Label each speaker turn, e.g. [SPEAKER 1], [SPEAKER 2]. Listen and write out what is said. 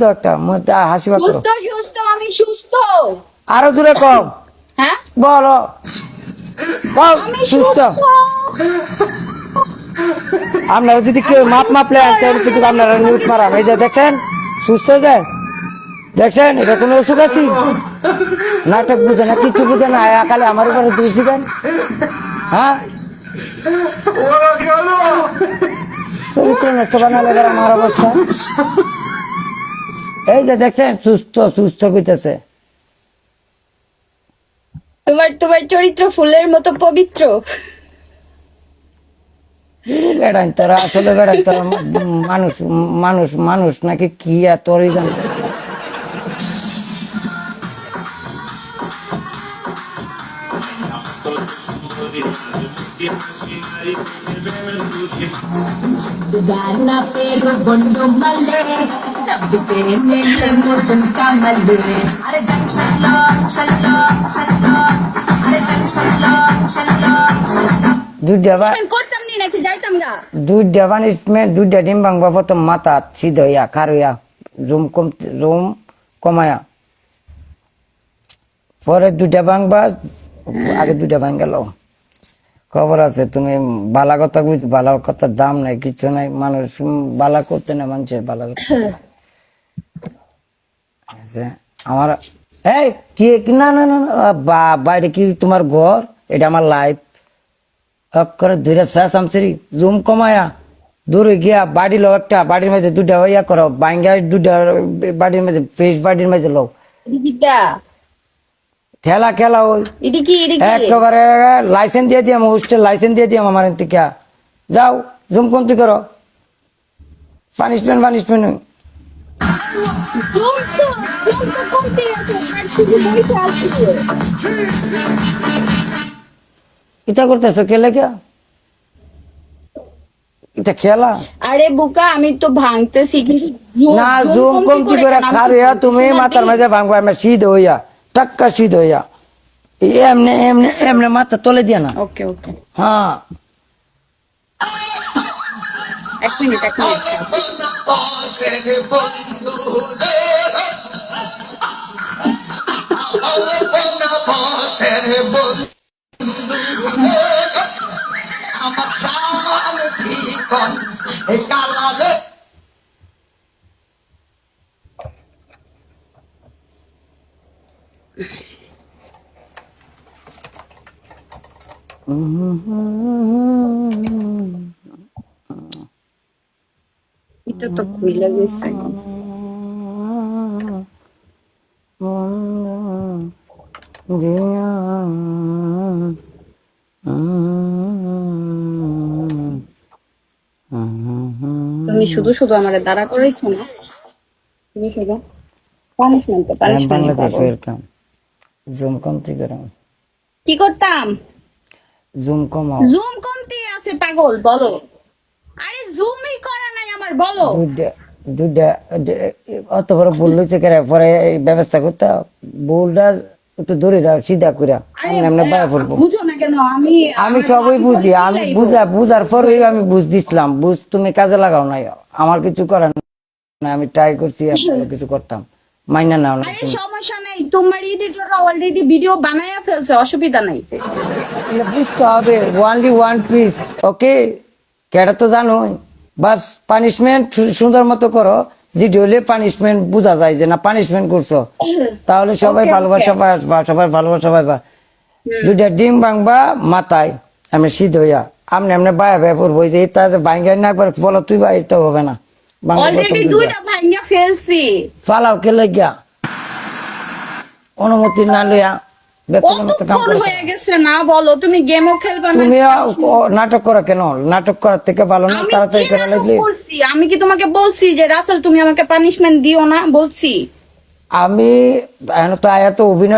[SPEAKER 1] তো একটা মধ্যে হাসি পাত্র
[SPEAKER 2] সুস্থ সুস্থ আমি সুস্থ।
[SPEAKER 1] আরো দূরে কম
[SPEAKER 2] হ্যাঁ
[SPEAKER 1] বলো কম
[SPEAKER 2] আমি
[SPEAKER 1] সুস্থ
[SPEAKER 2] সুস্থ।
[SPEAKER 1] আপনারা যদি কেউ মাপ মাপলে তাহলে কিন্তু আপনারা নিউট মারাম এই যে দেখছেন সুস্থ হয়ে যায় দেখছেন এটা কোনো অসুখ আছে নাটক বুঝে না কিছু বুঝে না খালি আমার উপরে দোষ দিবেন হ্যাঁ চরিত্র নষ্ট বানালে এবার আমার অবস্থা এই যে দেখছেন সুস্থ সুস্থ কইতেছে
[SPEAKER 2] তোমার তোমার চরিত্র ফুলের মতো পবিত্র।
[SPEAKER 1] বেড়াই তোরা আসলে বেড়াই তোরা মানুষ মানুষ মানুষ নাকি কি আর তোরই জান
[SPEAKER 3] Gana pero bondo male, dabbe nelle mozen kamale. Are junction lock, are junction lock.
[SPEAKER 1] দুইটা বা
[SPEAKER 2] করতাম নি নাকি যাইতাম গা।
[SPEAKER 1] দুইটা পানিশমেন্ট দুইটা ডিম ভাঙবা প্রথম মাথা সিধা হইয়া খার হইয়া জুম কমায়া পরে দুইটা ভাঙবা আগে দুইটা ভাঙ গেল খবর আছে তুমি বালা কথা বুঝ বালা কথার দাম নাই কিছু নাই মানুষ বালা করতে না মানুষের বালা আমার এই কি না না না বাইরে কি তোমার ঘর এটা আমার লাইফ অফ করে ধীরে শেষ আমসিরি জুম কমায়া দূরে গিয়া বাড়ি লো একটা বাড়ির মাঝে দুটা ইয়া করো বাইঙ্গা দুটা বাড়ির মাঝে ফ্রেশ বাড়ির মাঝে লো খেলা খেলা ওই একেবারে লাইসেন্স দিয়ে দিয়াম হোস্টেল লাইসেন্স দিয়ে দিয়াম আমার থেকে যাও জুম কমতি করো পানিশমেন্ট পানিশমেন্ট এটা করতেছো খেলে কে এটা খেলা
[SPEAKER 2] আরে বুকা আমি তো ভাঙতেছি কিন্তু
[SPEAKER 1] না জুম কমতি করে খারিয়া তুমি মাথার মাঝে ভাঙবা আমি সিধ হইয়া টাক্কা সিধ হইয়া এমনি এমনি এমনি মাথা তোলে দিয়া না
[SPEAKER 2] ওকে ওকে
[SPEAKER 1] হ্যাঁ
[SPEAKER 2] এক মিনিট
[SPEAKER 3] আমার শান্তি কোন এই কালারে
[SPEAKER 2] এটা তো খুইলা গেছে। তুমি শুধু শুধু আমারে দাঁড়া করাইছো না, তুমি শুধু পানিশমেন্ট
[SPEAKER 1] বাংলাদেশের কাম জুম কমতি করে
[SPEAKER 2] কি করতাম?
[SPEAKER 1] জুম কমাও
[SPEAKER 2] জুম কমতি আছে পাগল বলো। আরে জুমই করা নাই আমার বলো।
[SPEAKER 1] দুইটা অত বড় ভুল হয়েছে কেন পরে ব্যবস্থা করতে ভুলটা একটু দূরে সিধা করে এমনি বাইরে পড়বো
[SPEAKER 2] বুঝো না কেন?
[SPEAKER 1] আমি সবই বুঝি আমি বুঝার পরে আমি বুঝ দিছিলাম বুঝ তুমি কাজে লাগাও নাই আমার কিছু করার না আমি ট্রাই করছি কিছু করতাম মাইনা নাও না
[SPEAKER 2] আরে সমস্যা নাই, তোমার এডিটর অলরেডি ভিডিও বানায়া ফেলছে, অসুবিধা নাই।
[SPEAKER 1] বুঝতে হবে ওয়ানলি ওয়ান পিস ওকে কেটা তো জানোই বাস পানিশমেন্ট সুন্দর মতো করো যেটি হলে পানিশমেন্ট বোঝা যায় যে না পানিশমেন্ট করছো তাহলে সবাই ভালোবাসা পাবা সবাই ভালোবাসা পাবা দুইটা ডিম ভাঙবা মাথায় আমি সিদ্ধ হইয়া আমনে আমনে বায়া বায়া পড়বো যে এটা যে ভাঙ্গা না একবার বলো তুই বা এটা হবে না
[SPEAKER 2] অলরেডি দুইটা ভাঙা ফেলছি।
[SPEAKER 1] ফালাও কে লাগিয়া অনুমতি না লইয়া বেতনের মতো কাম
[SPEAKER 2] কতক্ষণ
[SPEAKER 1] করে
[SPEAKER 2] হয়ে গেছে না বলো? তুমি গেমও খেলবা না?
[SPEAKER 1] তুমি নাটক করো কেন নাটক করার থেকে ভালো না
[SPEAKER 2] আমি
[SPEAKER 1] তাড়াতাড়ি
[SPEAKER 2] কি
[SPEAKER 1] করে
[SPEAKER 2] নাটক
[SPEAKER 1] লাগলে
[SPEAKER 2] করছি? আমি কি তোমাকে বলছি যে রাসেল তুমি আমাকে পানিশমেন্ট দিও না? বলছি?
[SPEAKER 1] আমি এখন তো আয়া তো অভিনয়